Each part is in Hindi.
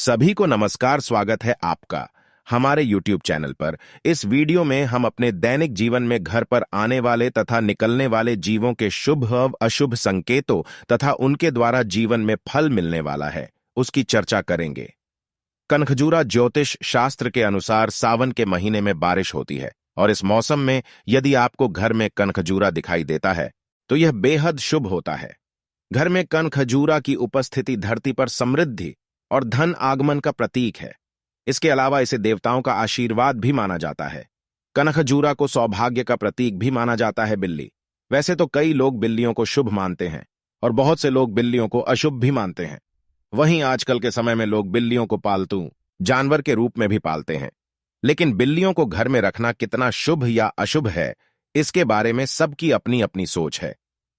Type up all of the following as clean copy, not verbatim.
सभी को नमस्कार। स्वागत है आपका हमारे YouTube चैनल पर। इस वीडियो में हम अपने दैनिक जीवन में घर पर आने वाले तथा निकलने वाले जीवों के शुभ व अशुभ संकेतों तथा उनके द्वारा जीवन में फल मिलने वाला है उसकी चर्चा करेंगे। कनखजूरा ज्योतिष शास्त्र के अनुसार सावन के महीने में बारिश होती है और इस मौसम में यदि आपको घर में कनखजूरा दिखाई देता है तो यह बेहद शुभ होता है। घर में कनखजूरा की उपस्थिति धरती पर समृद्धि और धन आगमन का प्रतीक है। इसके अलावा इसे देवताओं का आशीर्वाद भी माना जाता है। कनखजूरा को सौभाग्य का प्रतीक भी माना जाता है। बिल्ली, वैसे तो कई लोग बिल्लियों को शुभ मानते हैं और बहुत से लोग बिल्लियों को अशुभ भी मानते हैं। वहीं आजकल के समय में लोग बिल्लियों को पालतू जानवर के रूप में भी पालते हैं। लेकिन बिल्लियों को घर में रखना कितना शुभ या अशुभ है, इसके बारे में सबकी अपनी अपनी सोच है।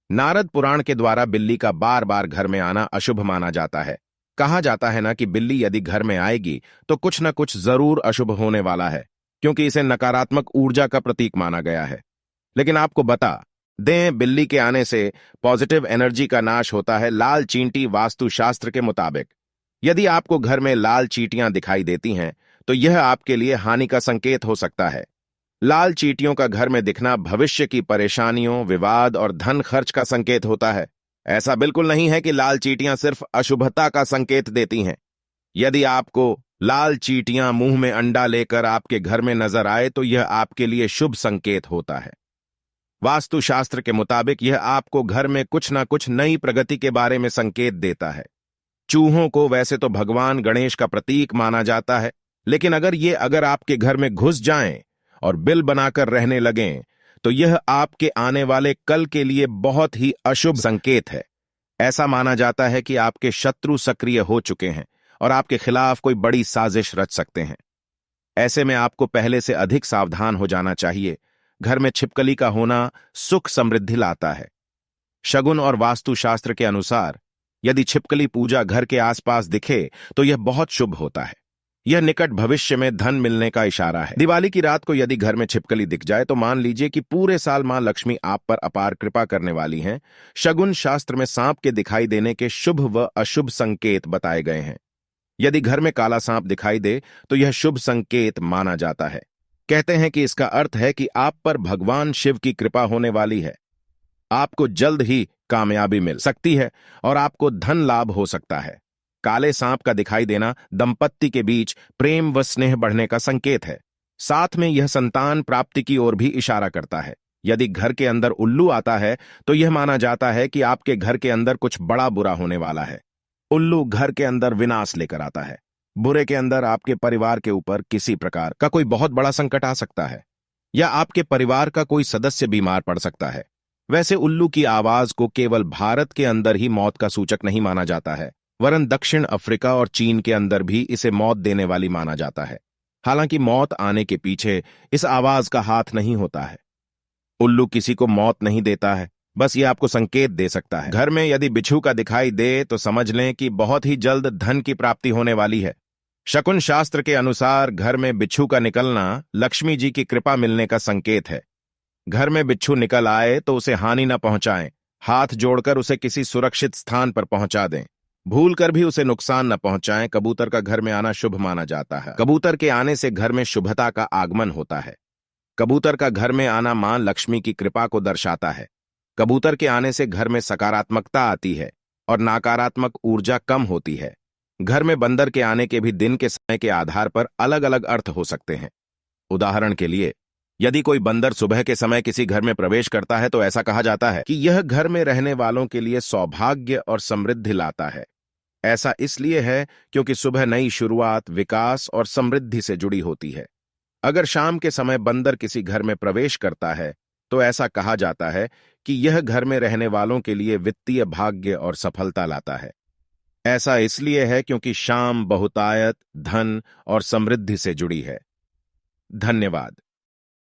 नारद पुराण के द्वारा बिल्ली का बार बार घर में आना अशुभ माना जाता है। कहा जाता है ना कि बिल्ली यदि घर में आएगी तो कुछ न कुछ जरूर अशुभ होने वाला है, क्योंकि इसे नकारात्मक ऊर्जा का प्रतीक माना गया है। लेकिन आपको बता दें, बिल्ली के आने से पॉजिटिव एनर्जी का नाश होता है। लाल चींटी वास्तुशास्त्र के मुताबिक यदि आपको घर में लाल चींटियां दिखाई देती हैं तो यह आपके लिए हानि का संकेत हो सकता है। लाल चींटियों का घर में दिखना भविष्य की परेशानियों, विवाद और धन खर्च का संकेत होता है। ऐसा बिल्कुल नहीं है कि लाल चींटियां सिर्फ अशुभता का संकेत देती हैं। यदि आपको लाल चींटियां मुंह में अंडा लेकर आपके घर में नजर आए तो यह आपके लिए शुभ संकेत होता है। वास्तुशास्त्र के मुताबिक यह आपको घर में कुछ न कुछ नई प्रगति के बारे में संकेत देता है। चूहों को वैसे तो भगवान गणेश का प्रतीक माना जाता है, लेकिन अगर आपके घर में घुस जाएं और बिल बनाकर रहने लगें तो यह आपके आने वाले कल के लिए बहुत ही अशुभ संकेत है। ऐसा माना जाता है कि आपके शत्रु सक्रिय हो चुके हैं और आपके खिलाफ कोई बड़ी साजिश रच सकते हैं। ऐसे में आपको पहले से अधिक सावधान हो जाना चाहिए। घर में छिपकली का होना सुख समृद्धि लाता है। शगुन और वास्तुशास्त्र के अनुसार यदि छिपकली पूजा घर के आसपास दिखे तो यह बहुत शुभ होता है। यह निकट भविष्य में धन मिलने का इशारा है। दिवाली की रात को यदि घर में छिपकली दिख जाए तो मान लीजिए कि पूरे साल मां लक्ष्मी आप पर अपार कृपा करने वाली हैं। शगुन शास्त्र में सांप के दिखाई देने के शुभ व अशुभ संकेत बताए गए हैं। यदि घर में काला सांप दिखाई दे तो यह शुभ संकेत माना जाता है। कहते हैं कि इसका अर्थ है कि आप पर भगवान शिव की कृपा होने वाली है। आपको जल्द ही कामयाबी मिल सकती है और आपको धन लाभ हो सकता है। काले सांप का दिखाई देना दंपत्ति के बीच प्रेम व स्नेह बढ़ने का संकेत है। साथ में यह संतान प्राप्ति की ओर भी इशारा करता है। यदि घर के अंदर उल्लू आता है तो यह माना जाता है कि आपके घर के अंदर कुछ बड़ा बुरा होने वाला है। उल्लू घर के अंदर विनाश लेकर आता है। बुरे के अंदर आपके परिवार के ऊपर किसी प्रकार का कोई बहुत बड़ा संकट आ सकता है या आपके परिवार का कोई सदस्य बीमार पड़ सकता है। वैसे उल्लू की आवाज को केवल भारत के अंदर ही मौत का सूचक नहीं माना जाता है, वरन दक्षिण अफ्रीका और चीन के अंदर भी इसे मौत देने वाली माना जाता है। हालांकि मौत आने के पीछे इस आवाज का हाथ नहीं होता है। उल्लू किसी को मौत नहीं देता है, बस ये आपको संकेत दे सकता है। घर में यदि बिच्छू का दिखाई दे तो समझ लें कि बहुत ही जल्द धन की प्राप्ति होने वाली है। शकुन शास्त्र के अनुसार घर में बिच्छू का निकलना लक्ष्मी जी की कृपा मिलने का संकेत है। घर में बिच्छू निकल आए तो उसे हानि न पहुंचाएं। हाथ जोड़कर उसे किसी सुरक्षित स्थान पर पहुंचा दें। भूल कर भी उसे नुकसान न पहुंचाएं। कबूतर का घर में आना शुभ माना जाता है। कबूतर के आने से घर में शुभता का आगमन होता है। कबूतर का घर में आना मां लक्ष्मी की कृपा को दर्शाता है। कबूतर के आने से घर में सकारात्मकता आती है और नकारात्मक ऊर्जा कम होती है। घर में बंदर के आने के भी दिन के समय के आधार पर अलग अलग अर्थ हो सकते हैं। उदाहरण के लिए, यदि कोई बंदर सुबह के समय किसी घर में प्रवेश करता है तो ऐसा कहा जाता है कि यह घर में रहने वालों के लिए सौभाग्य और समृद्धि लाता है। ऐसा इसलिए है क्योंकि सुबह नई शुरुआत, विकास और समृद्धि से जुड़ी होती है। अगर शाम के समय बंदर किसी घर में प्रवेश करता है तो ऐसा कहा जाता है कि यह घर में रहने वालों के लिए वित्तीय भाग्य और सफलता लाता है। ऐसा इसलिए है क्योंकि शाम बहुतायत, धन और समृद्धि से जुड़ी है। धन्यवाद।